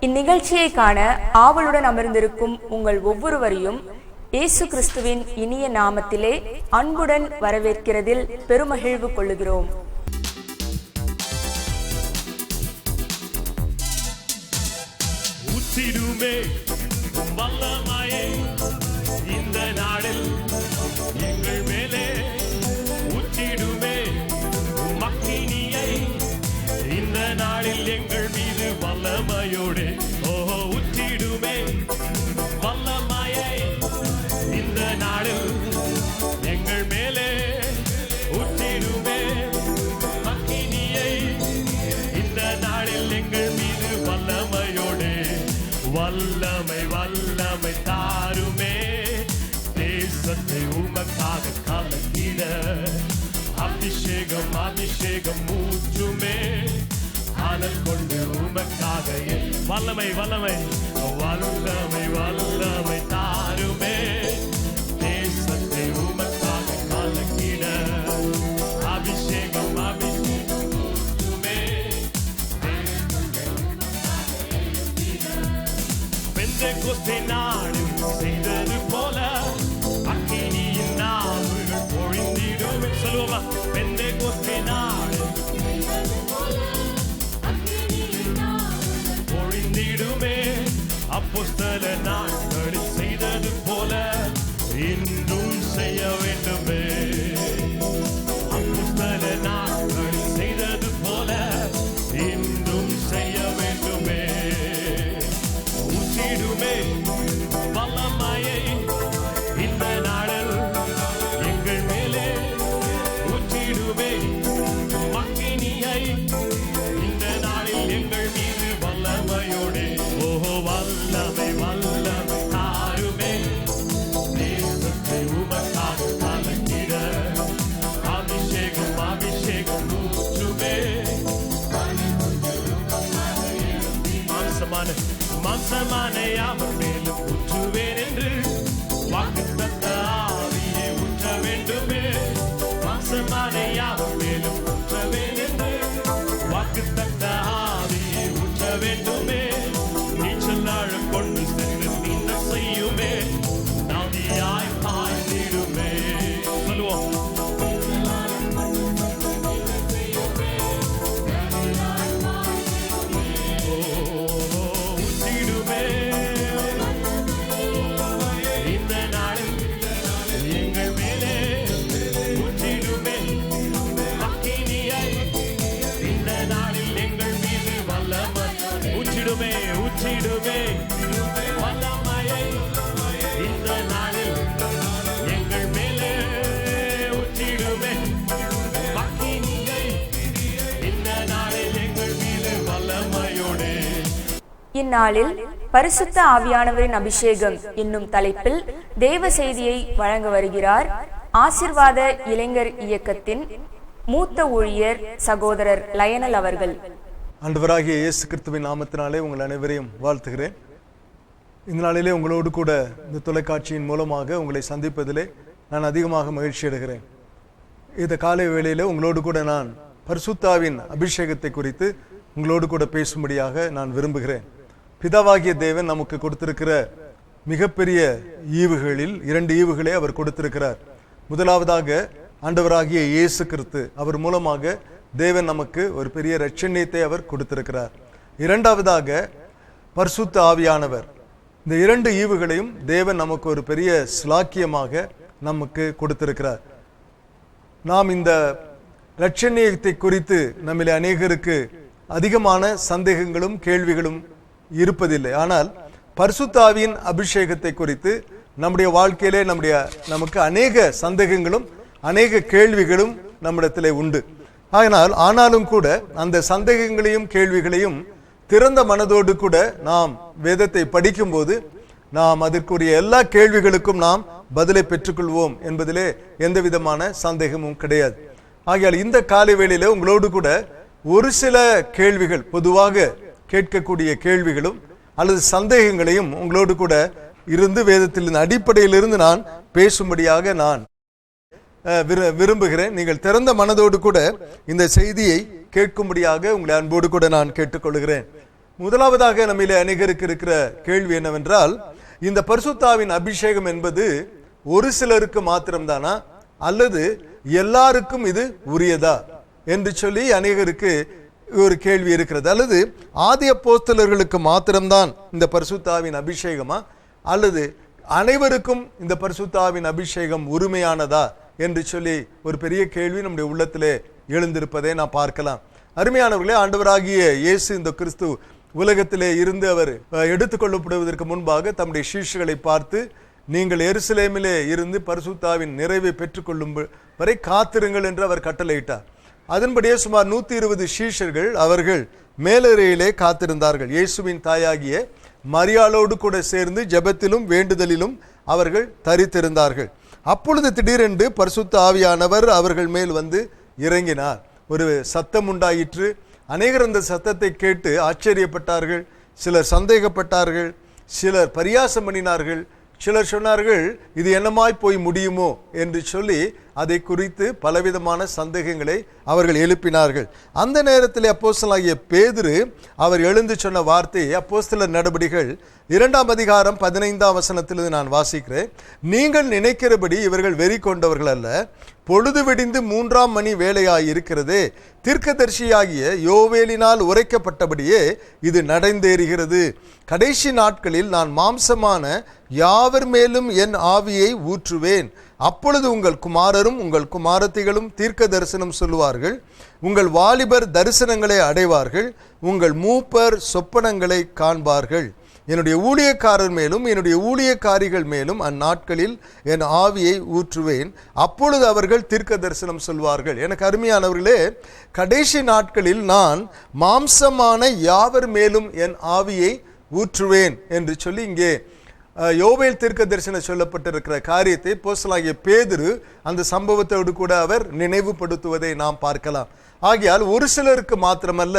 இந்நிகழ்ச்சியை காண ஆவலுடன் அமர்ந்திருக்கும் உங்கள் ஒவ்வொருவரையும் இயேசு கிறிஸ்துவின் இனிய நாமத்திலே அன்புடன் வரவேற்கிறதில் பெருமகிழ்வு கொள்ளுகிறோம். இந்த நாளில் எங்கள் மேலே ஊற்றிடுமே மக்கினியை, இந்த நாளில் எங்கள் மீது வல்லமையோடு ஊற்றிடுமே வல்லமையை, இந்த நாளில் எங்கள் மேலே ஊற்றிடுமே மக்கினியை, இந்த நாளில் எங்கள் மீது வல்லமையோடு வல்லமை வல்லமை தாருமே, தேசத்தை உமக்காக கலக்கிட அபிஷேகம் அபிஷேகம் ஊற்றுமே, ஆனல் கொண்டு உமக்காக வல்லமை வல்லமை வல்லமை வல்லமை தாருமே, தேசத்தை உமக்காக கலக்கிட அபிஷேகம் அபிஷேகம் ஊற்றுமே, பெந்தெகோஸ்தே நாடு செய்தது போல அக்கினியின் நாவுகள் பொழிந்திடுமே. சொல்லுவோமா? பெந்தெகோஸ்தே நாடு பொழிந்திடுமே, அப்போஸ்தல நாட்களில் செய்தது போல இன்றும் செய்ய வேண்டுமே, அப்போஸ்தல நாட்களில் செய்தது போல இன்றும் செய்ய வேண்டுமே, ஊற்றிடுமே வல்லமையை, இந்த நாளில் எங்கள் மேலே ஊற்றிடுமே மக்கினியை, இந்த நாளில் எங்கள் மீது வல்லமையோடு வல்லமை வல்லமை தாருமே, தேசத்தை உமக்காக கலக்கிட அபிஷேகம் அபிஷேகம் ஊற்றுமே, மாம்சமான அவர் மேலும் ஊற்றுவேன் என்று வாக்குத்தத்த ஆவியை ஊற்ற வேண்டுமே, மாம்சமான அவர் மேலும் ஊற்றவேன் என்று வாக்குத்தத்த ஆவியை ஊற்ற வேண்டுமே, நீச்சல் ஆழம் கொண்டு சென்று நீந்த செய்யுமே, நதியாய் பாய்ந்திடுமே. சொல்லுவோம். ஊற்றிடுமே வல்லமையை, இந்த நாளில் எங்கள் மேலே ஊற்றிடுமே மக்கினியை, இந்த நாளில் எங்கள் மீது வல்லமையோடு. இந்நாளில் பரிசுத்த ஆவியானவரின் அபிஷேகம் என்னும் தலைப்பில் தேவ செய்தியை வழங்க வருகிறார் ஆசீர்வாத இளைஞர் இயக்கத்தின் மூத்த ஊழியர் சகோதரர் லயனல் அவர்கள். ஆண்டவராகிய இயேசு கிறிஸ்துவின் நாமத்தினாலே உங்கள் அனைவரையும் வாழ்த்துகிறேன். இந்த நாளிலே உங்களோடு கூட இந்த தொலைக்காட்சியின் மூலமாக உங்களை சந்திப்பதிலே நான் அதிகமாக மகிழ்ச்சி அடைகிறேன். இந்த காலை வேளையிலே உங்களோடு கூட நான் பரிசுத்தாவின் அபிஷேகத்தை குறித்து உங்களோடு கூட பேசும்படியாக நான் விரும்புகிறேன். பிதாவாகிய தேவன் நமக்கு கொடுத்திருக்கிற மிகப்பெரிய ஈவுகளில் 2 ஈவுகளை அவர் கொடுத்திருக்கிறார். முதலாவதாக ஆண்டவராகிய இயேசு கிறிஸ்து, அவர் மூலமாக தேவன் நமக்கு ஒரு பெரிய இரட்சணியத்தை அவர் கொடுத்திருக்கிறார். இரண்டாவதாக பரிசுத்த ஆவியானவர். இந்த 2 ஈவுகளையும் தேவன் நமக்கு ஒரு பெரிய ஸ்லாக்கியமாக நமக்கு கொடுத்திருக்கிறார். நாம் இந்த இரட்சணியத்தை குறித்து நம்மிலே அநேகருக்கு அதிகமான சந்தேகங்களும் கேள்விகளும் இருப்பதில்லை. ஆனால் பரிசுத்த ஆவியின் அபிஷேகத்தை குறித்து நம்முடைய வாழ்க்கையிலே நமக்கு அநேக சந்தேகங்களும் அநேக கேள்விகளும் நம்மிடத்திலே உண்டு. ஆனாலும் கூட அந்த சந்தேகங்களையும் கேள்விகளையும் திறந்த மனதோடு கூட நாம் வேதத்தை படிக்கும்போது நாம் அதற்குரிய எல்லா கேள்விகளுக்கும் நாம் பதிலை பெற்றுக்கொள்வோம் என்பதிலே எந்த விதமான சந்தேகமும் கிடையாது. ஆகையால் இந்த காலை வேளையிலே உங்களோடு கூட ஒரு சில கேள்விகள், பொதுவாக கேட்கக்கூடிய கேள்விகளும் அல்லது சந்தேகங்களையும் உங்களோடு கூட இருந்து வேதத்தின் அடிப்படையிலிருந்து நான் பேசும்படியாக நான் விரும்புகிறேன். நீங்கள் திறந்த மனதோடு கூட இந்த செய்தியை கேட்கும்படியாக உங்களை அன்போடு கூட நான் கேட்டுக்கொள்கிறேன். முதலாவதாக நம்மிலே அநேகருக்கு இருக்கிற கேள்வி என்னவென்றால், இந்த பரிசுத்தாவின் அபிஷேகம் என்பது ஒரு சிலருக்கு மாத்திரம்தானா அல்லது எல்லாருக்கும் இது உரியதா என்று சொல்லி அநேகருக்கு ஒரு கேள்வி இருக்கிறது. அல்லது ஆதி அப்போஸ்தலர்களுக்கு மாத்திரம்தான் இந்த பரிசுத்தாவின் அபிஷேகமா அல்லது அனைவருக்கும் இந்த பரிசுத்தாவின் அபிஷேகம் உரிமையானதா என்று சொல்லி ஒரு பெரிய கேள்வி நம்முடைய உள்ளத்திலே எழுந்திருப்பதை நாம் பார்க்கலாம். அருமையானவர்களே, ஆண்டவராகிய இயேசு இந்த கிறிஸ்து உலகத்திலே இருந்து அவர் எடுத்துக்கொள்ளப்படுவதற்கு முன்பாக தம்முடைய சீஷர்களை பார்த்து, நீங்கள் எருசலேமிலே இருந்து பரிசுத்தாவின் நிறைவை பெற்றுக்கொள்ளும் வரை காத்திருங்கள் என்று அவர் கட்டளையிட்டார். அதன்படியே சுமார் 120 சீஷர்கள் அவர்கள் மேலறையிலே காத்திருந்தார்கள். இயேசுவின் தாயாகிய மரியாளோடு கூட சேர்ந்து ஜெபத்திலும் வேண்டுதலிலும் அவர்கள் தரித்திருந்தார்கள். அப்பொழுது திடீரென்று பரிசுத்த ஆவியானவர் அவர்கள் மேல் வந்து இறங்கினார். ஒரு சத்தம் உண்டாயிற்று. அநேகர் அந்த சத்தத்தை கேட்டு ஆச்சரியப்பட்டார்கள், சிலர் சந்தேகப்பட்டார்கள், சிலர் பரியாசம் பண்ணினார்கள், சிலர் சொன்னார்கள் இது என்னமாய் போய் முடியுமோ என்று சொல்லி அதை குறித்து பலவிதமான சந்தேகங்களை அவர்கள் எழுப்பினார்கள். அந்த நேரத்தில் அப்போஸ்தலனாகிய பேதுரு அவர் எழுந்து சொன்ன வார்த்தை அப்போஸ்தலர் நடபடிகள் 2ஆம் அதிகாரம் 15ஆம் வசனத்திலிருந்து நான் வாசிக்கிறேன். நீங்கள் நினைக்கிறபடி இவர்கள் வெறி கொண்டவர்கள் அல்ல, பொழுது விடிந்து 3ஆம் மணி வேளையாயிருக்கிறதே, தீர்க்கதரிசியாகிய யோவேலினால் உரைக்கப்பட்டபடியே இது நடந்தேறுகிறது. கடைசி நாட்களில் நான் மாம்சமான யாவர் மேலும் என் ஆவியை ஊற்றுவேன். அப்பொழுது உங்கள் குமாரரும் உங்கள் குமாரத்திகளும் தீர்க்க தரிசனம் சொல்லுவார்கள், உங்கள் வாலிபர் தரிசனங்களை அடைவார்கள், உங்கள் மூப்பர் சொப்பனங்களை காண்பார்கள். என்னுடைய ஊழியக்காரர் மேலும் என்னுடைய ஊழியக்காரிகள் மேலும் அந்நாட்களில் என் ஆவியை ஊற்றுவேன். அப்பொழுது அவர்கள் தீர்க்க தரிசனம் சொல்வார்கள். எனக்கு அருமையானவர்களே, கடைசி நாட்களில் நான் மாம்சமான யாவர் மேலும் என் ஆவியை ஊற்றுவேன் என்று சொல்லி இங்கே யோவேல் தீர்க்க தரிசனம் சொல்லப்பட்டிருக்கிற காரியத்தை அப்போஸ்தலனாகிய பேதுரு அந்த சம்பவத்தோடு கூட அவர் நினைவுபடுத்துவதை நாம் பார்க்கலாம். ஆகையால் ஒரு சிலருக்கு மாத்திரமல்ல,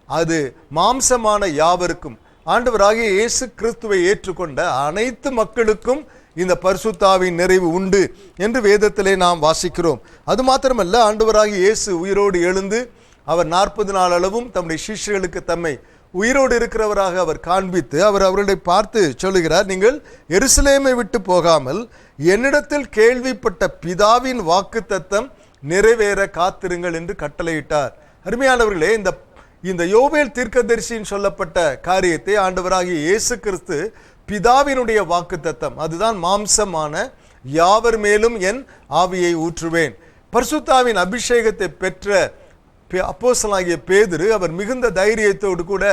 அது மாம்சமான யாவருக்கும், ஆண்டவராகிய இயேசு கிறிஸ்துவை ஏற்றுக்கொண்ட அனைத்து மக்களுக்கும் இந்த பரிசுத்தாவின் நிறைவு உண்டு என்று வேதத்திலே நாம் வாசிக்கிறோம். அது மாத்திரமல்ல, ஆண்டவராகிய இயேசு உயிரோடு எழுந்து அவர் 40 நாள் அளவும் தம்முடைய சீஷர்களுக்கு தம்மை உயிரோடு இருக்கிறவராக அவர் காண்பித்து அவர் அவர்களை பார்த்து சொல்லுகிறார், நீங்கள் எருசலேமை விட்டு போகாமல் என்னிடத்தில் கேள்விப்பட்ட பிதாவின் வாக்குத்தத்தம் நிறைவேற காத்திருங்கள் என்று கட்டளையிட்டார். அருமையானவர்களே, இந்த யோவேல் தீர்க்கதரிசியின் சொல்லப்பட்ட காரியத்தை ஆண்டவராகிய இயேசு கிறிஸ்து பிதாவினுடைய வாக்குத்தத்தம், அதுதான் மாம்சமான யாவர் மேலும் என் ஆவியை ஊற்றுவேன். பரிசுத்தாவின் அபிஷேகத்தை பெற்ற அப்போஸ்தலனாகிய பேதுரு அவர் மிகுந்த தைரியத்தோடு கூட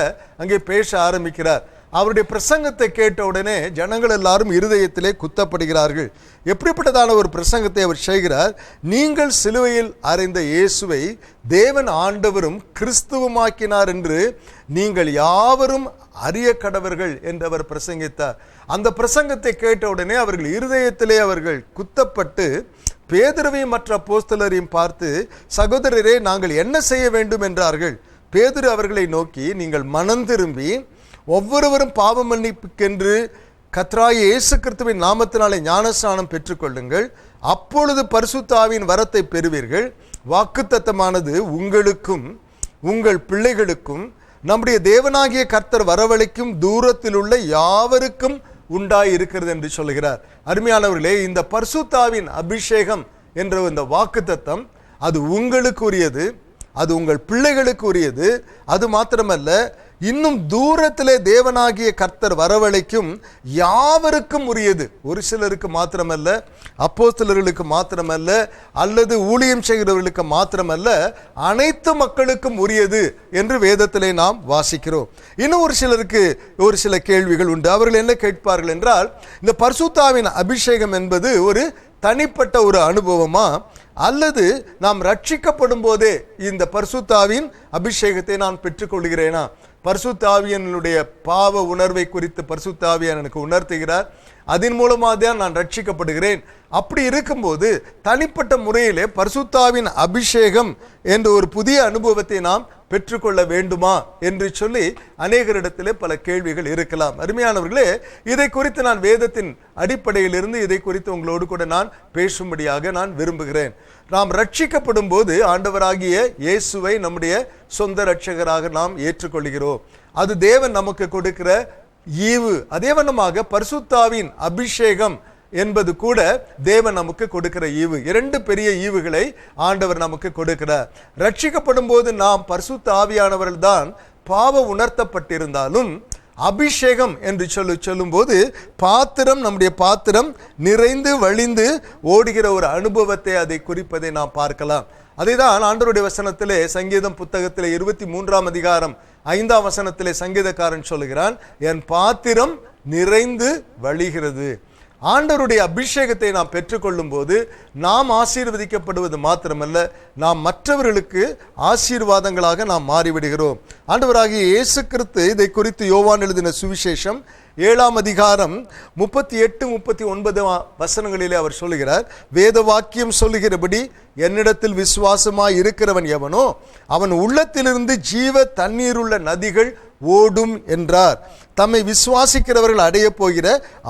அங்கே பேச ஆரம்பிக்கிறார். அவருடைய பிரசங்கத்தை கேட்ட உடனே ஜனங்கள் எல்லாரும் இருதயத்திலே குத்தப்படுகிறார்கள். எப்படிப்பட்டதான ஒரு பிரசங்கத்தை அவர் செய்கிறார். நீங்கள் சிலுவையில் அறைந்த இயேசுவை தேவன் ஆண்டவரும் கிறிஸ்துவுமாக்கினார் என்று நீங்கள் யாவரும் அறிய கடவர்கள் என்று அவர் பிரசங்கித்தார். அந்த பிரசங்கத்தை கேட்ட உடனே அவர்கள் இருதயத்திலே அவர்கள் குத்தப்பட்டு பேதுருவையும் மற்ற அப்போஸ்தலரையும் பார்த்து, சகோதரரே, நாங்கள் என்ன செய்ய வேண்டும் என்றார்கள். பேதுரு அவர்களை நோக்கி, நீங்கள் மனம் திரும்பி ஒவ்வொருவரும் பாவ மன்னிப்புக்கென்று கர்த்தராகிய இயேசு கிறிஸ்துவின் நாமத்தினாலே ஞானஸ்நானம் பெற்றுக்கொள்ளுங்கள், அப்பொழுது பரிசுத்தாவின் வரத்தை பெறுவீர்கள். வாக்குத்தத்தமானது உங்களுக்கும் உங்கள் பிள்ளைகளுக்கும் நம்முடைய தேவனாகிய கர்த்தர் வரவழைக்கும் தூரத்தில் உள்ள யாவருக்கும் உண்டாய் இருக்கிறது என்று சொல்கிறார். அருமையானவர்களே, இந்த பரிசுத்தாவின் அபிஷேகம் என்ற இந்த வாக்குத்தத்தம் அது உங்களுக்கு உரியது, அது உங்கள் பிள்ளைகளுக்கு உரியது. அது மாத்திரமல்ல, இன்னும் தூரத்திலே தேவனாகிய கர்த்தர் வரவழைக்கும் யாவருக்கும் உரியது. ஒரு சிலருக்கு மாத்திரமல்ல, அப்போஸ்தலர்களுக்கு மாத்திரமல்ல, அல்லது ஊழியம் செய்கிறவர்களுக்கு மாத்திரமல்ல, அனைத்து மக்களுக்கும் உரியது என்று வேதத்திலே நாம் வாசிக்கிறோம். இன்னும் ஒரு சிலருக்கு ஒரு சில கேள்விகள் உண்டு. அவர்கள் என்ன கேட்பார்கள் என்றால், இந்த பரிசுத்தாவின் அபிஷேகம் என்பது ஒரு தனிப்பட்ட ஒரு அனுபவமா, அல்லது நாம் ரட்சிக்கப்படும் போதே இந்த பரிசுத்தாவின் அபிஷேகத்தை நான் பெற்றுக்கொள்கிறேனா? பரிசுத்தாவியனுடைய பாவ உணர்வை குறித்து பரிசுத்தாவியன் எனக்கு உணர்த்துகிறார், அதன் மூலமாக தான் நான் ரட்சிக்கப்படுகிறேன். அப்படி இருக்கும்போது தனிப்பட்ட முறையிலே பரிசுத்தாவின் அபிஷேகம் என்ற ஒரு புதிய அனுபவத்தை நாம் பெற்றுக்கொள்ள வேண்டுமா என்று சொல்லி அநேகரிடத்திலே பல கேள்விகள் இருக்கலாம். அருமையானவர்களே, இதை குறித்து நான் வேதத்தின் அடிப்படையிலிருந்து இதை குறித்து உங்களோடு கூட நான் பேசும்படியாக நான் விரும்புகிறேன். நாம் ரட்சிக்கப்படும் போது ஆண்டவராகிய இயேசுவை நம்முடைய சொந்த இரட்சகராக நாம் ஏற்றுக்கொள்கிறோம். அது தேவன் நமக்கு கொடுக்கிற ஈவு. அதே வண்ணமாக பரிசுத்தாவின் அபிஷேகம் என்பது கூட தேவன் நமக்கு கொடுக்கிற ஈவு. 2 பெரிய ஈவுகளை ஆண்டவர் நமக்கு கொடுக்கிறார். ரட்சிக்கப்படும் போது நாம் பரிசுத்த ஆவியானவர்கள் தான் பாவ உணர்த்தப்பட்டிருந்தாலும் அபிஷேகம் என்று சொல்லும்போது பாத்திரம், நம்முடைய பாத்திரம் நிறைந்து வழிந்து ஓடுகிற ஒரு அனுபவத்தை அதை குறிப்பதை நாம் பார்க்கலாம். அதைதான் ஆண்டவருடைய வசனத்திலே சங்கீதம் புத்தகத்திலே 23ஆம் அதிகாரம் 5ஆம் வசனத்திலே சங்கீதக்காரன் சொல்லுகிறான், என் பாத்திரம் நிறைந்து வழிகிறது. ஆண்டவருடைய அபிஷேகத்தை நாம் பெற்றுக்கொள்ளும் போது நாம் ஆசீர்வதிக்கப்படுவது மாத்திரமல்ல, நாம் மற்றவர்களுக்கு ஆசீர்வாதங்களாக நாம் மாறிவிடுகிறோம். ஆண்டவராகிய இயேசு கிறிஸ்து இதை குறித்து யோவான் எழுதின சுவிசேஷம் 7ஆம் அதிகாரம் 38-39 வசனங்களிலே அவர் சொல்லுகிறார், வேத வாக்கியம் சொல்லுகிறபடி என்னிடத்தில் விசுவாசமாய் இருக்கிறவன் எவனோ அவன் உள்ளத்திலிருந்து ஜீவ தண்ணீருள்ள நதிகள் ஓடும் என்றார். தம்மை விசுவாசிக்கிறவர்கள் அடைய போகிற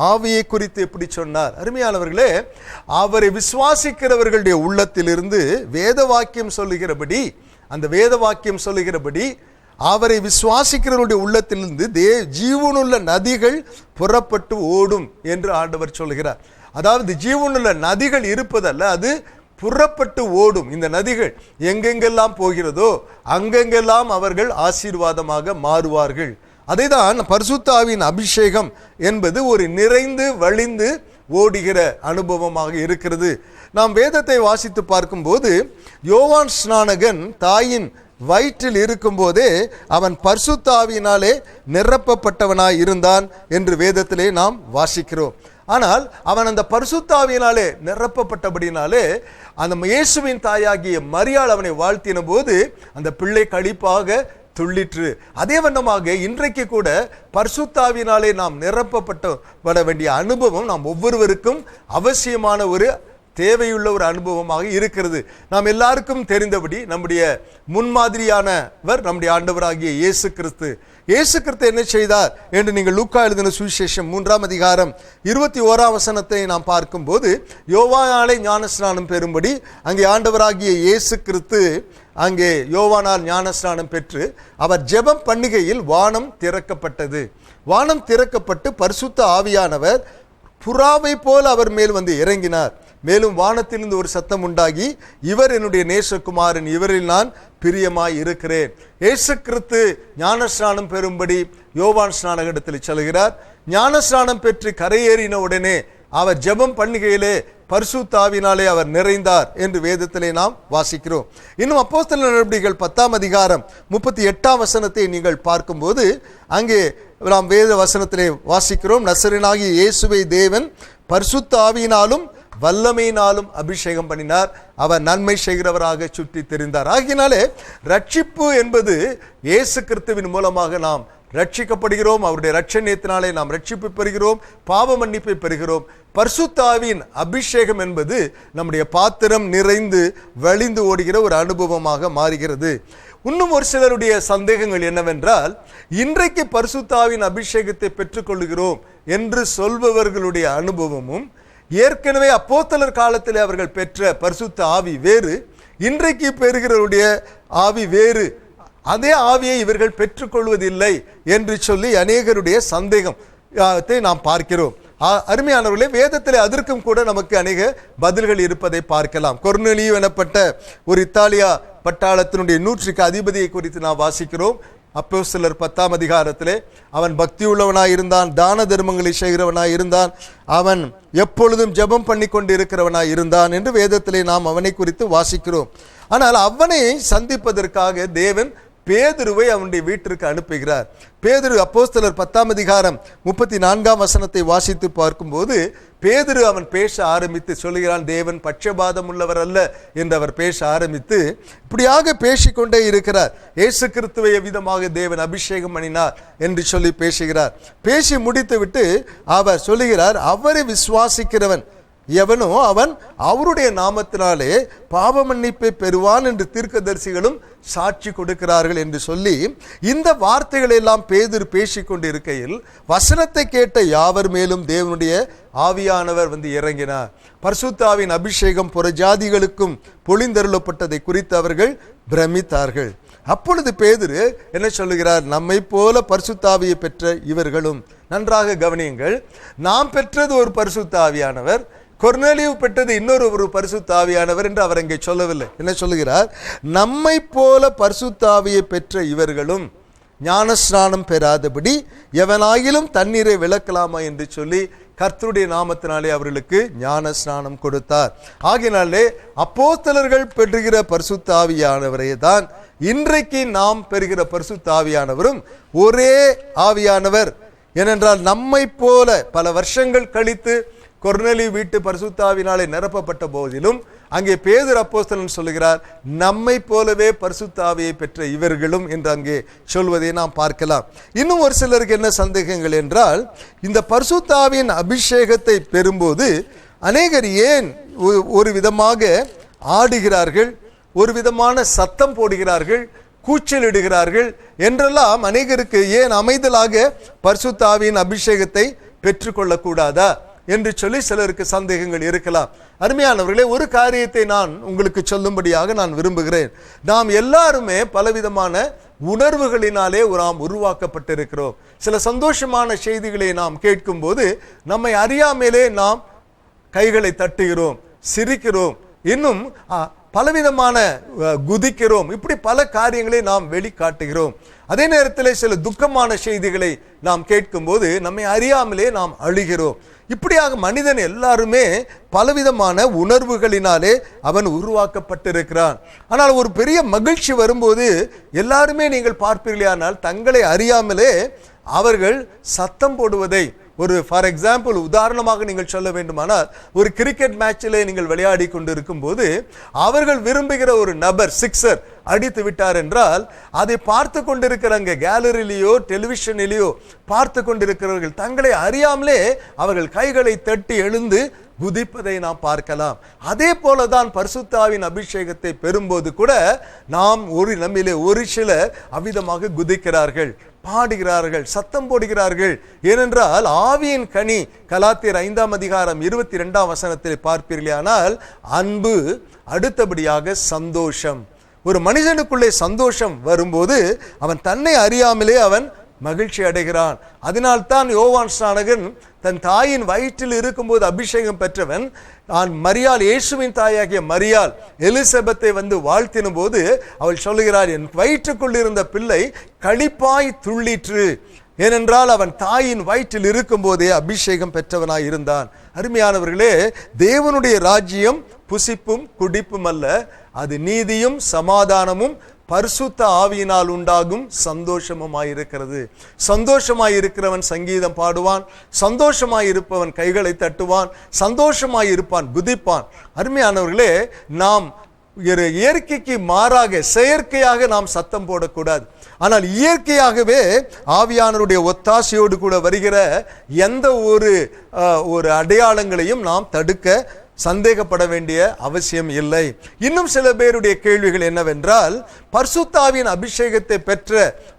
ஆவியை குறித்து எப்படி சொன்னார்? அருமையானவர்களே, அவரை விசுவாசிக்கிறவர்களுடைய உள்ளத்திலிருந்து வேத வாக்கியம் சொல்லுகிறபடி, அந்த வேத வாக்கியம் சொல்லுகிறபடி அவரை விசுவாசிக்கிறவருடைய உள்ளத்திலிருந்து ஜீவனுள்ள நதிகள் புறப்பட்டு ஓடும் என்று ஆண்டவர் சொல்கிறார். அதாவது ஜீவனுள்ள நதிகள் இருப்பதல்ல, அது புறப்பட்டு ஓடும். இந்த நதிகள் எங்கெங்கெல்லாம் போகிறதோ அங்கெங்கெல்லாம் அவர்கள் ஆசீர்வாதமாக மாறுவார்கள். அதைதான் பரிசுத்த ஆவியின் அபிஷேகம் என்பது ஒரு நிறைந்து வழிந்து ஓடுகிற அனுபவமாக இருக்கிறது. நாம் வேதத்தை வாசித்து பார்க்கும்போது யோவான் ஸ்நானகன் தாயின் வயிற்றில் இருக்கும்போதே அவன் பரிசுத்த ஆவியினாலே நிரப்பப்பட்டவனாய் இருந்தான் என்று வேதத்திலே நாம் வாசிக்கிறோம். ஆனால் அவன் அந்த பரிசுத்த ஆவியினாலே நிரப்பப்பட்டபடினாலே அந்த இயேசுவின் தாயாகிய மரியாள் அவனை வாழ்த்தின போது அந்த பிள்ளை களிப்பாக துள்ளிற்று. அதே வண்ணமாக இன்றைக்கு கூட பரிசுத்த ஆவியினாலே நாம் நிரப்பப்பட வேண்டிய அனுபவம் நாம் ஒவ்வொருவருக்கும் அவசியமான ஒரு தேவையுள்ள ஒரு அனுபவமாக இருக்கிறது. நாம் எல்லாருக்கும் தெரிந்தபடி நம்முடைய முன்மாதிரியானவர் நம்முடைய ஆண்டவராகிய இயேசு கிறிஸ்து. இயேசு கிறிஸ்து என்ன செய்தார் என்று நீங்கள் லூக்கா எழுதின சுவிசேஷம் 3ஆம் அதிகாரம் 21ஆம் வசனத்தை நாம் பார்க்கும்போது, யோவானாலே ஞானஸ்நானம் பெறும்படி அங்கே ஆண்டவராகிய இயேசு கிறிஸ்து அங்கே யோவானால் ஞானஸ்நானம் பெற்று அவர் ஜெபம் பண்ணுகையில் வானம் திறக்கப்பட்டது. வானம் திறக்கப்பட்டு பரிசுத்த ஆவியானவர் புறாவை போல் அவர் மேல் வந்து இறங்கினார். மேலும் வானத்திலிருந்து ஒரு சத்தம் உண்டாகி, இவர் என்னுடைய நேசகுமாரன், இவரில் நான் பிரியமாய் இருக்கிறேன். இயேசு கிறிஸ்து ஞானஸ்நானம் பெறும்படி யோவான் ஸ்நானகத்தில் செல்கிறார். ஞானஸ்நானம் பெற்று கரையேறின உடனே அவர் ஜெபம் பண்ணுகையிலே பரிசுத்த ஆவியினாலே அவர் நிறைந்தார் என்று வேதத்திலே நாம் வாசிக்கிறோம். இன்னும் அப்போஸ்தலர் நடவடிக்கைகள் 10ஆம் அதிகாரம் 38ஆம் வசனத்தை நீங்கள் பார்க்கும்போது அங்கே நாம் வேத வசனத்திலே வாசிக்கிறோம், நசரேயனாகிய இயேசுவை தேவன் பரிசுத்த ஆவியினாலும் வல்லமையினாலும் அபிஷேகம் பண்ணினார், அவர் நன்மை செய்கிறவராக சுற்றி தெரிந்தார். ஆகினாலே ரட்சிப்பு என்பது இயேசு கிறிஸ்துவின் மூலமாக நாம் ரட்சிக்கப்படுகிறோம். அவருடைய ரட்சணியத்தினாலே நாம் ரட்சிப்பு பெறுகிறோம், பாவ மன்னிப்பை பெறுகிறோம். பரிசுத்த ஆவியின் அபிஷேகம் என்பது நம்முடைய பாத்திரம் நிறைந்து வழிந்து ஓடுகிற ஒரு அனுபவமாக மாறுகிறது. இன்னும் ஒரு சிலருடைய சந்தேகங்கள் என்னவென்றால், இன்றைக்கு பரிசுத்த ஆவியின் அபிஷேகத்தை பெற்றுக்கொள்கிறோம் என்று சொல்பவர்களுடைய அனுபவமும் ஏற்கனவே அப்போஸ்தலர் காலத்தில் அவர்கள் பெற்ற பரிசுத்த ஆவி வேறு, இன்றைக்கு பெறுகிறவருடைய ஆவி வேறு, அதே ஆவியை இவர்கள் பெற்றுக்கொள்வதில்லை என்று சொல்லி அநேகருடைய சந்தேகத்தை நாம் பார்க்கிறோம். அருமையானவர்களே, வேதத்திலே அதற்கும் கூட நமக்கு அநேக பதில்கள் இருப்பதை பார்க்கலாம். கொர்நேலியு எனப்பட்ட ஒரு இத்தாலியா பட்டாளத்தினுடைய 100க்கு அதிபதியை குறித்து நாம் வாசிக்கிறோம். அப்போஸ்தலர் 10ஆம் அதிகாரத்திலே அவன் பக்தி உள்ளவனாய் இருந்தான், தான தர்மங்களை செய்கிறவனாய் இருந்தான், அவன் எப்பொழுதும் ஜெபம் பண்ணி கொண்டு இருக்கிறவனாய் இருந்தான் என்று வேதத்திலே நாம் அவனை குறித்து வாசிக்கிறோம். ஆனால் அவனை சந்திப்பதற்காக தேவன் பேதுருவை அவனுடைய வீட்டிற்கு அனுப்புகிறார். பேதுரு அப்போஸ்தலர் 10ஆம் அதிகாரம் 34ஆம் வசனத்தை வாசித்து பார்க்கும்போது பேதுரு அவன் பேச ஆரம்பித்து சொல்லுகிறான், தேவன் பட்சபாதம் உள்ளவர் அல்ல என்று அவர் பேச ஆரம்பித்து இப்படியாக பேசிக்கொண்டே இருக்கிறார். இயேசு கிறிஸ்துவை எவ்விதமாக தேவன் அபிஷேகம் பண்ணினார் என்று சொல்லி பேசுகிறார். பேசி முடித்து விட்டு அவர் சொல்லுகிறார், அவரை விசுவாசிக்கிறவன் எவனோ அவன் அவருடைய நாமத்தினாலே பாவ மன்னிப்பை பெறுவான் என்று தீர்க்கதரிசிகளும் சாட்சி கொடுக்கிறார்கள் என்று சொல்லி இந்த வார்த்தைகளை எல்லாம் பேதுரு பேசிக்கொண்டு இருக்கையில் வசனத்தை கேட்ட யாவர் மேலும் தேவனுடைய ஆவியானவர் இறங்கினார். பரிசுத்தாவின் அபிஷேகம் புறஜாதிகளுக்கும் பொழிந்தருளப்பட்டதை குறித்து அவர்கள் பிரமித்தார்கள். அப்பொழுது பேதுரு என்ன சொல்லுகிறார்? நம்மை போல பரிசுத்தாவியை பெற்ற இவர்களும். நன்றாக கவனியுங்கள், நாம் பெற்றது ஒரு பரிசுத்தாவியானவர், கொர்நேலியு பெற்றது இன்னொரு பரிசுத்தாவியானவர் என்று அவர் இங்கே சொல்லவில்லை. என்ன சொல்லுகிறார்? நம்மை போல பரிசுத்தாவியை பெற்ற இவர்களும் ஞானஸ்நானம் பெறாதபடி எவனாயிலும் தண்ணீரை விளக்கலாமா என்று சொல்லி கர்த்தருடைய நாமத்தினாலே அவர்களுக்கு ஞான ஸ்நானம் கொடுத்தார். ஆகினாலே அப்போஸ்தலர்கள் பெறுகிற பரிசுத்த ஆவியானவரே தான் இன்றைக்கு நாம் பெறுகிற பரிசுத்த ஆவியானவரும் ஒரே ஆவியானவர். ஏனென்றால் நம்மை போல பல வருஷங்கள் கழித்து கொர்நேலியு வீட்டு பரிசுத்தாவினாலே நிரப்பப்பட்ட போதிலும் அங்கே பேதுரு அப்போஸ்தலன் சொல்லுகிறார், நம்மை போலவே பரிசுத்த ஆவியை பெற்ற இவர்களும் என்று அங்கே சொல்வதை நாம் பார்க்கலாம். இன்னும் ஒரு சிலருக்கு என்ன சந்தேகங்கள் என்றால், இந்த பரிசுத்த ஆவியின் அபிஷேகத்தை பெறும்போது அநேகர் ஏன் ஒரு விதமாக ஆடுகிறார்கள், ஒரு விதமான சத்தம் போடுகிறார்கள், கூச்சலிடுகிறார்கள் என்றெல்லாம் அநேகருக்கு ஏன் அமைதலாக பரிசுத்த ஆவியின் அபிஷேகத்தை பெற்றுக்கொள்ளக்கூடாதா என்று சொல்லி சிலருக்கு சந்தேகங்கள் இருக்கலாம். அருமையானவர்களே, ஒரு காரியத்தை நான் உங்களுக்கு சொல்லும்படியாக நான் விரும்புகிறேன். நாம் எல்லாருமே பலவிதமான உணர்வுகளினாலே நாம் உருவாக்கப்பட்டிருக்கிறோம். சில சந்தோஷமான செய்திகளை நாம் கேட்கும் போது நம்மை அறியாமலே நாம் கைகளை தட்டுகிறோம், சிரிக்கிறோம், இன்னும் பலவிதமான குதிக்கிறோம். இப்படி பல காரியங்களை நாம் வெளிக்காட்டுகிறோம். அதே நேரத்தில் சில துக்கமான செய்திகளை நாம் கேட்கும் போது நம்மை அறியாமலே நாம் அழுகிறோம். இப்படியாக மனிதன் எல்லாருமே பலவிதமான உணர்வுகளினாலே அவன் உருவாக்கப்பட்டிருக்கிறான். ஆனால் ஒரு பெரிய மகிழ்ச்சி வரும்போது எல்லாருமே நீங்கள் பார்ப்பீர்களானால் தங்களை அறியாமலே அவர்கள் சத்தம் போடுவதை, ஒரு ஃபார் எக்ஸாம்பிள் உதாரணமாக நீங்கள் சொல்ல வேண்டுமானால், ஒரு கிரிக்கெட் மேட்சிலே நீங்கள் விளையாடி கொண்டு இருக்கும் போது அவர்கள் விரும்புகிற ஒரு நபர் சிக்ஸர் அடித்து விட்டார் என்றால் அதை பார்த்து கொண்டிருக்கிறாங்க, கேலரியிலேயோ டெலிவிஷனிலேயோ பார்த்து கொண்டிருக்கிறவர்கள் தங்களை அறியாமலே அவர்கள் கைகளை தட்டி எழுந்து குதிப்பதை நாம் பார்க்கலாம். அதே போலதான் பரிசுத்த ஆவியின் அபிஷேகத்தை பெறும்போது கூட நாம் நம்மிலே ஒரு சிலர் அவ்விதமாக குதிக்கிறார்கள், பாடுகிறார்கள், சத்தம் போடுகிறார்கள். ஏனென்றால் ஆவியின் கனி கலாத்தியர் 5ஆம் அதிகாரம் 22ஆம் வசனத்தில் பார்ப்பீர்களானால் அன்பு, அடுத்தபடியாக சந்தோஷம். ஒரு மனிதனுக்குள்ளே சந்தோஷம் வரும்போது அவன் தன்னை அறியாமலே அவன் மகிழ்ச்சி அடைகிறான். அதனால்தான் யோவான் ஸ்நானகன் தன் தாயின் வயிற்றில் இருக்கும்போது அபிஷேகம் பெற்றவன், மரியாள், இயேசுவின் தாயாகிய மரியாள் எலிசபெத்தை வாழ்த்தின போது அவள் சொல்லுகிறார், என் வயிற்றுக்குள் இருந்த பிள்ளை களிப்பாய் துள்ளிற்று. ஏனென்றால் அவன் தாயின் வயிற்றில் இருக்கும் போதே அபிஷேகம் பெற்றவனாய் இருந்தான். அருமையானவர்களே, தேவனுடைய ராஜ்யம் புசிப்பும் குடிப்பும் அல்ல, அது நீதியும் சமாதானமும் பரிசுத்த ஆவியினால் உண்டாகும் சந்தோஷமுமாயிருக்கிறது. சந்தோஷமாயிருக்கிறவன் சங்கீதம் பாடுவான், சந்தோஷமாயிருப்பவன் கைகளை தட்டுவான், சந்தோஷமாயிருப்பான், குதிப்பான். அருமையானவர்களே, நாம் இயற்கைக்கு மாறாக செயற்கையாக நாம் சத்தம் போடக்கூடாது. ஆனால் இயற்கையாகவே ஆவியானவருடைய ஒத்தாசையோடு கூட வருகிற எந்த ஒரு அடையாளங்களையும் நாம் தடுக்க சந்தேகப்பட வேண்டிய அவசியம் இல்லை. இன்னும் சில பேருடைய கேள்விகள் என்னவென்றால், பரிசுத்த ஆவியின் அபிஷேகத்தை பெற்ற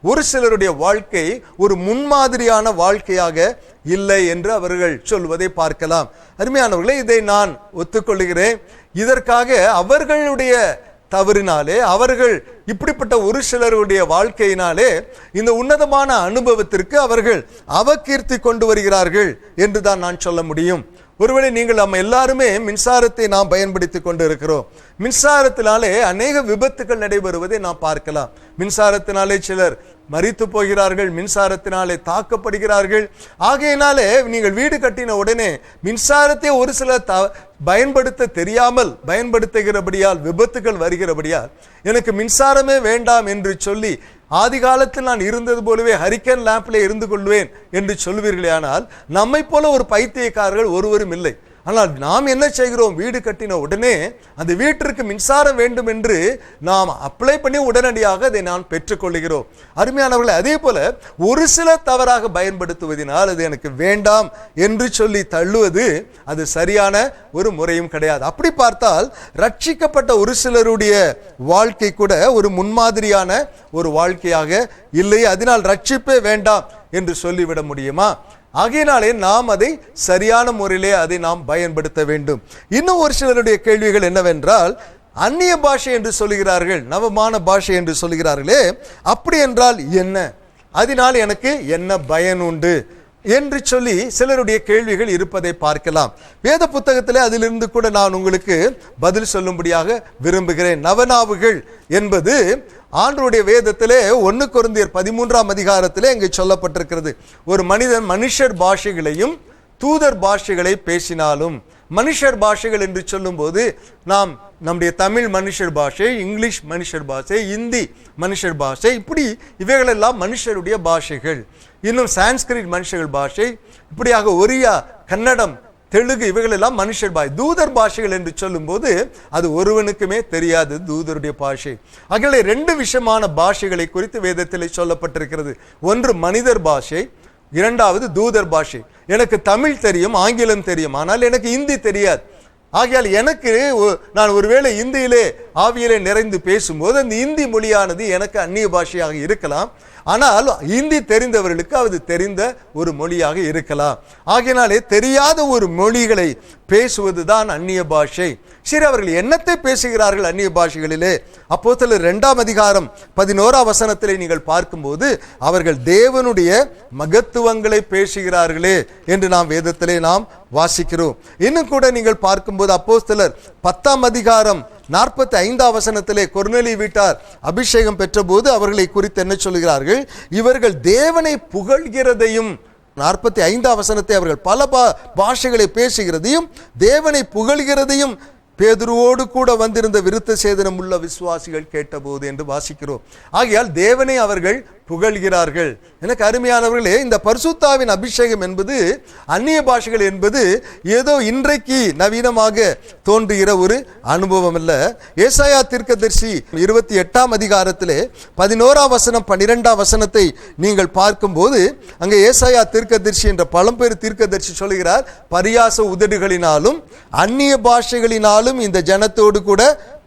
ஒரு சிலருடைய வாழ்க்கை ஒரு முன்மாதிரியான வாழ்க்கையாக இல்லை என்று அவர்கள் சொல்வதை பார்க்கலாம். அருமையானவர்களே, இதை நான் ஒத்துக்கொள்கிறேன். இதற்காக அவர்களுடைய தவறினாலே, அவர்கள் இப்படிப்பட்ட ஒரு சிலருடைய வாழ்க்கையினாலே இந்த உன்னதமான அனுபவத்திற்கு அவர்கள் அவகீர்த்தி கொண்டு வருகிறார்கள் என்று தான் நான் சொல்ல முடியும். ஒருவேளை நீங்கள் நம்ம எல்லாருமே மின்சாரத்தை நாம் பயன்படுத்தி கொண்டு இருக்கிறோம். மின்சாரத்தினாலே அநேக விபத்துகள் நடைபெறுவதை நாம் பார்க்கலாம். மின்சாரத்தினாலே சிலர் மரித்து போகிறார்கள், மின்சாரத்தினாலே தாக்கப்படுகிறார்கள். ஆகையினாலே நீங்கள் வீடு கட்டின உடனே மின்சாரத்தை ஒரு சிலர் பயன்படுத்த தெரியாமல் பயன்படுத்துகிறபடியால் விபத்துகள் வருகிறபடியால் எனக்கு மின்சாரமே வேண்டாம் என்று சொல்லி ஆதி காலத்தில் நான் இருந்தது போலவே ஹரிக்கன் லேம்பிலே இருந்து கொள்வேன் என்று சொல்வீர்களே. ஆனால் நம்மை போல ஒரு பைத்தியக்காரர்கள் ஒருவரும் இல்லை. ஆனால் நாம் என்ன செய்கிறோம்? வீடு கட்டின உடனே அந்த வீட்டிற்கு மின்சாரம் வேண்டும் என்று நாம் அப்ளை பண்ணி உடனடியாக அதை நாம் பெற்றுக்கொள்கிறோம். அருமையானவர்களே, அதே போல ஒரு சில தவறாக பயன்படுத்துவதனால் அது எனக்கு வேண்டாம் என்று சொல்லி தள்ளுவது அது சரியான ஒரு முறையும் கிடையாது. அப்படி பார்த்தால் ரட்சிக்கப்பட்ட ஒரு சிலருடைய வாழ்க்கை கூட ஒரு முன்மாதிரியான ஒரு வாழ்க்கையாக இல்லை. அதனால் ரட்சிப்பே வேண்டாம் என்று சொல்லிவிட முடியுமா? ஆகையினாலே நாம் அதை சரியான முறையிலே அதை நாம் பயன்படுத்த வேண்டும். இன்னும் ஒரு சிலருடைய கேள்விகள் என்னவென்றால், அந்நிய பாஷை என்று சொல்கிறார்கள், நவமான பாஷை என்று சொல்கிறார்களே, அப்படி என்றால் என்ன? அதனால் எனக்கு என்ன பயன் உண்டு என்று சொல்லி சிலருடைய கேள்விகள் இருப்பதை பார்க்கலாம். வேத புத்தகத்திலே அதிலிருந்து கூட நான் உங்களுக்கு பதில் சொல்லும்படியாக விரும்புகிறேன். நவநாவுகள் என்பது ஆண்டவருடைய வேதத்திலே 1 கொரிந்தியர் 13ஆம் அதிகாரத்திலே இங்கே சொல்லப்பட்டிருக்கிறது. ஒரு மனிதன் மனுஷர் பாஷைகளையும் தூதர் பாஷைகளை பேசினாலும், மனுஷர் பாஷைகள் என்று சொல்லும் போது நாம் நம்முடைய தமிழ் மனுஷர் பாஷை, இங்கிலீஷ் மனுஷர் பாஷை, இந்தி மனுஷர் பாஷை, இப்படி இவைகளெல்லாம் மனுஷருடைய பாஷைகள். இன்னும் சான்ஸ்கிரிட் மனுஷர்கள் பாஷை, இப்படியாக ஒரியா, கன்னடம், தெலுங்கு இவைகளெல்லாம் மனுஷர் பாஷை. தூதர் பாஷைகள் என்று சொல்லும் போது அது ஒருவனுக்குமே தெரியாது தூதருடைய பாஷை. ஆகவே 2 விஷயமான பாஷைகளை குறித்து வேதத்தில் சொல்லப்பட்டிருக்கிறது. ஒன்று மனிதர் பாஷை, இரண்டாவது தூதர் பாஷை. எனக்கு தமிழ் தெரியும், ஆங்கிலம் தெரியும், ஆனால் எனக்கு இந்தி தெரியாது. ஆகையால் எனக்கு நான் ஒருவேளை இந்தியிலே ஆவியிலே நிறைந்து பேசும்போது அந்த இந்தி மொழியானது எனக்கு அந்நிய பாஷையாக இருக்கலாம். ஆனால் இந்தி தெரிந்தவர்களுக்கு அது தெரிந்த ஒரு மொழியாக இருக்கலாம். ஆகையினாலே தெரியாத ஒரு மொழிகளை பேசுவதுதான் அந்நிய பாஷை. சரி, அவர்கள் என்னத்தை பேசுகிறார்கள் அந்நிய பாஷைகளிலே? அப்போஸ்தலர் 2ஆம் அதிகாரம் 11ஆம் வசனத்திலே நீங்கள் பார்க்கும்போது அவர்கள் தேவனுடைய மகத்துவங்களை பேசுகிறார்களே என்று நாம் வேதத்திலே நாம் வாசிக்கிறோம். இன்னும் கூட நீங்கள் பார்க்கும்போது அப்போஸ்தலர் 10ஆம் அதிகாரம் 45ஆம் வசனத்திலே கொர்நேலி வீட்டார் அபிஷேகம் பெற்ற போது அவர்களை குறித்து என்ன சொல்கிறார்கள்? இவர்கள் தேவனை புகழ்கிறதையும், 45ஆம் வசனத்தை அவர்கள் பல பாஷைகளை பேசுகிறதையும் தேவனை புகழ்கிறதையும் பேதுருவோடு கூட வந்திருந்த விருத்த சேதனம் உள்ள விசுவாசிகள் கேட்டபோது என்று வாசிக்கிறோம். ஆகையால் தேவனை அவர்கள் புகழ்கிறார்கள். எனக்கு அருமையானவர்களே, இந்த பரிசுத்தாவின் அபிஷேகம் என்பது அந்நிய பாஷைகள் என்பது ஏதோ இன்றைக்கு நவீனமாக தோன்றுகிற ஒரு அனுபவம் அல்ல. ஏசாயா தீர்க்கதரிசி 28ஆம் அதிகாரத்திலே 11ஆம் வசனம் 12ஆம் வசனத்தை நீங்கள் பார்க்கும்போது அங்கே ஏசாயா தீர்க்கதரிசி என்ற பழம்பெரு தீர்க்கதரிசி சொல்கிறார், பரியாச உதடுகளினாலும் அந்நிய பாஷைகளினாலும் இந்த ஜனத்தோடு கூட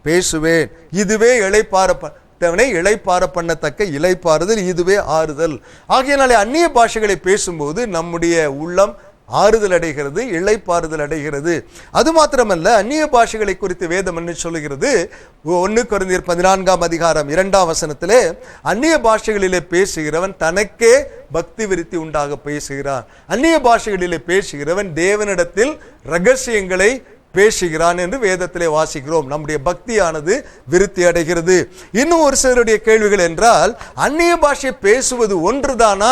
பேசுவேன். இதுவே இளைப்பாற பண்ணத்தக்க இளைப்பாறுதல், இதுவே ஆறுதல். ஆகையினாலே அந்நிய பாஷைகளை பேசும்போது நம்முடைய உள்ளம் ஆறுதல் அடைகிறது, இளைப்பாறுதல் அடைகிறது. அது மாத்திரமல்ல, அந்நிய பாஷைகளை குறித்து வேதம் என்ன சொல்லுகிறது? 1 கொரிந்தியர் 14ஆம் அதிகாரம் 2ஆம் வசனத்திலே அந்நிய பாஷைகளிலே பேசுகிறவன் தனக்கே பக்தி விருத்தி உண்டாக பேசுகிறான். அந்நிய பாஷைகளிலே பேசுகிறவன் தேவனிடத்தில் ரகசியங்களை பேசுகிறான் என்று வேதத்திலே வாசிக்கிறோம். நம்முடைய பக்தியானது விருத்தி அடைகிறது. இன்னும் ஒரு சிலருடைய கேள்விகள் என்றால், அந்நிய பாஷை பேசுவது ஒன்றுதானா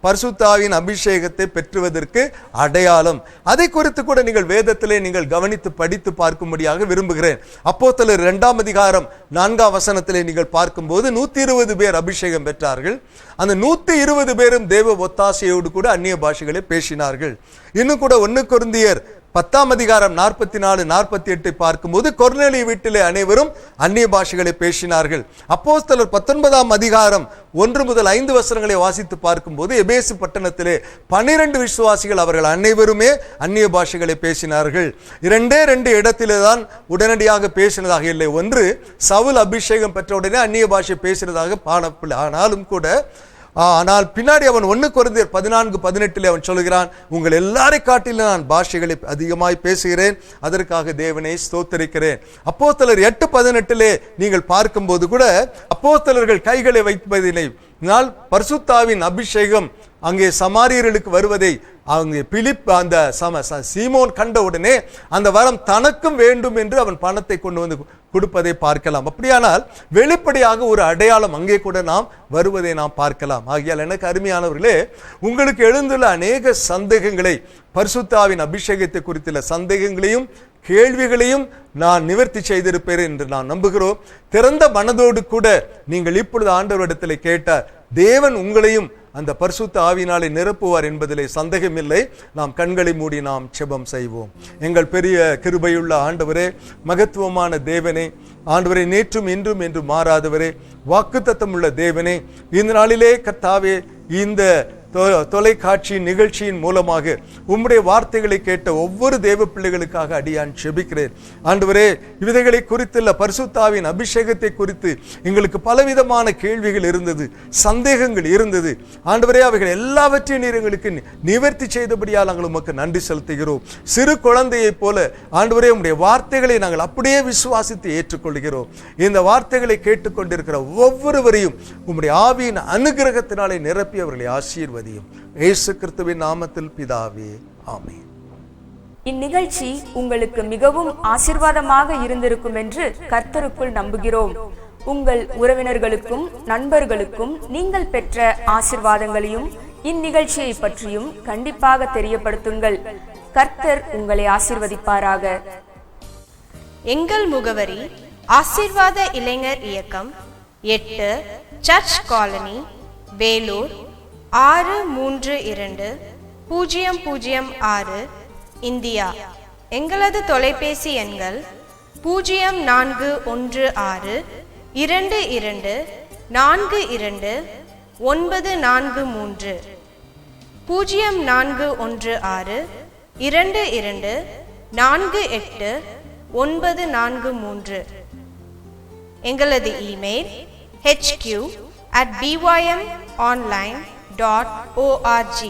பரிசுத்தாவின் அபிஷேகத்தை பெற்றுவதற்கு அடையாளம்? அதை குறித்து கூட நீங்கள் வேதத்திலே நீங்கள் கவனித்து படித்து பார்க்கும்படியாக விரும்புகிறேன். அப்போஸ்தலர் 2ஆம் அதிகாரம் 4ஆம் வசனத்திலே நீங்கள் பார்க்கும்போது 120 பேர் அபிஷேகம் பெற்றார்கள். அந்த 120 பேரும் தேவ ஒத்தாசையோடு கூட அந்நிய பாஷைகளை பேசினார்கள். இன்னும் கூட 1 கொரிந்தியர் 10ஆம் அதிகாரம் 44-48 பார்க்கும்போது கொர்நேலி வீட்டிலே அனைவரும் அந்நிய பாஷைகளை பேசினார்கள். அப்போஸ்தலர் 19ஆம் அதிகாரம் 1 முதல் 5 வசனங்களை வாசித்து பார்க்கும்போது எபேசு பட்டணத்திலே 12 விசுவாசிகள் அவர்கள் அனைவருமே அந்நிய பாஷைகளை பேசினார்கள். 2 இடத்திலே தான் உடனடியாக பேசினதாக இல்லை. ஒன்று, சவுல் அபிஷேகம் பெற்ற உடனே அந்நிய பாஷை பேசினதாக பாடப்பில்லை. ஆனாலும் கூட ஆனால் பின்னாடி அவன் 1 கொரிந்தியர் 14-18 அவன் சொல்கிறான், உங்கள் எல்லாரை காட்டிலும் நான் பாஷைகளை அதிகமாய் பேசுகிறேன், அதற்காக தேவனை ஸ்தோத்தரிக்கிறேன். அப்போஸ்தலர் 8-18 நீங்கள் பார்க்கும்போது கூட அப்போஸ்தலர்கள் கைகளை வைப்பதில்லை. பரிசுத்தாவின் அபிஷேகம் அங்கே சமாரியர்களுக்கு வருவதை அங்கே பிலிப் அந்த சீமோன் கண்ட உடனே அந்த வரம் தனக்கும் வேண்டும் என்று அவன் பணத்தை கொண்டு வந்து கொடுப்பதை பார்க்கலாம். அப்படியானால் வெளிப்படையாக ஒரு அடையாளம் அங்கே கூட நாம் வருவதை நாம் பார்க்கலாம். ஆகையால் எனக்கு அருமையானவர்களே, உங்களுக்கு எழுந்துள்ள அநேக சந்தேகங்களை, பரிசுத்தாவின் அபிஷேகத்தை குறித்துள்ள சந்தேகங்களையும் கேள்விகளையும் நான் நிவர்த்தி செய்திருப்பேன் என்று நான் நம்புகிறோம். திறந்த மனதோடு கூட நீங்கள் இப்பொழுது ஆண்டவரிடத்தில் கேட்டார், தேவன் உங்களையும் அந்த பரிசுத்த ஆவியினாலே நிரப்புவார் என்பதிலே சந்தேகமில்லை. நாம் கண்களை மூடி நாம் ஜெபம் செய்வோம். எங்கள் பெரிய கிருபையுள்ள ஆண்டவரே, மகத்துவமான தேவனே, ஆண்டவரே, நேற்றும் இன்றும் என்று மாறாதவரே, வாக்குத்தத்தம் உள்ள தேவனே, இந்த நாளிலே கர்த்தாவே இந்த தொலைக்காட்சி நிகழ்ச்சியின் மூலமாக உம்முடைய வார்த்தைகளை கேட்ட ஒவ்வொரு தேவ பிள்ளைகளுக்காக அடியான் ஜெபிக்கிறேன். ஆண்டவரே, இவைகளை குறித்துள்ள பரிசுத்தாவின் அபிஷேகத்தை குறித்து எங்களுக்கு பலவிதமான கேள்விகள் இருந்தது, சந்தேகங்கள் இருந்தது. ஆண்டவரே, அவைகள் எல்லாவற்றையும் நீர் எங்களுக்கு நிவர்த்தி செய்தபடியால் நாங்கள் உமக்கு நன்றி செலுத்துகிறோம். சிறு குழந்தையைப் போல ஆண்டவரே, உம்முடைய வார்த்தைகளை நாங்கள் அப்படியே விசுவாசித்து ஏற்றுக்கொள்கிறோம். இந்த வார்த்தைகளை கேட்டுக்கொண்டிருக்கிற ஒவ்வொருவரையும் உம்முடைய ஆவியின் அனுகிரகத்தினாலே நிரப்பி அவர்களை ஆசீர்வதியும். இயேசு கிறிஸ்துவின் நாமத்தில் பிதாவே, ஆமென். இந்நிகழ்ச்சி உங்களுக்கு மிகவும் ஆசீர்வாதமாக இருந்திருக்கும் என்று கர்த்தருக்குள் நம்புகிறோம். உங்கள் உறவினர்களுக்கும் நண்பர்களுக்கும் நீங்கள் பெற்ற ஆசீர்வாதங்களையும் இந்நிகழ்ச்சியை பற்றியும் கண்டிப்பாக தெரியப்படுத்துங்கள். கர்த்தர் உங்களை ஆசீர்வதிப்பாராக. எங்கள் முகவரி: ஆசீர்வாத இளைஞர் இயக்கம், 8 சர்ச் காலனி, வேலூர் 632006, இந்தியா. எங்களது தொலைபேசி எண்கள் 0416 22 42 943, 0416 22 48 943. எங்களது இமெயில் hq@bymonline.org.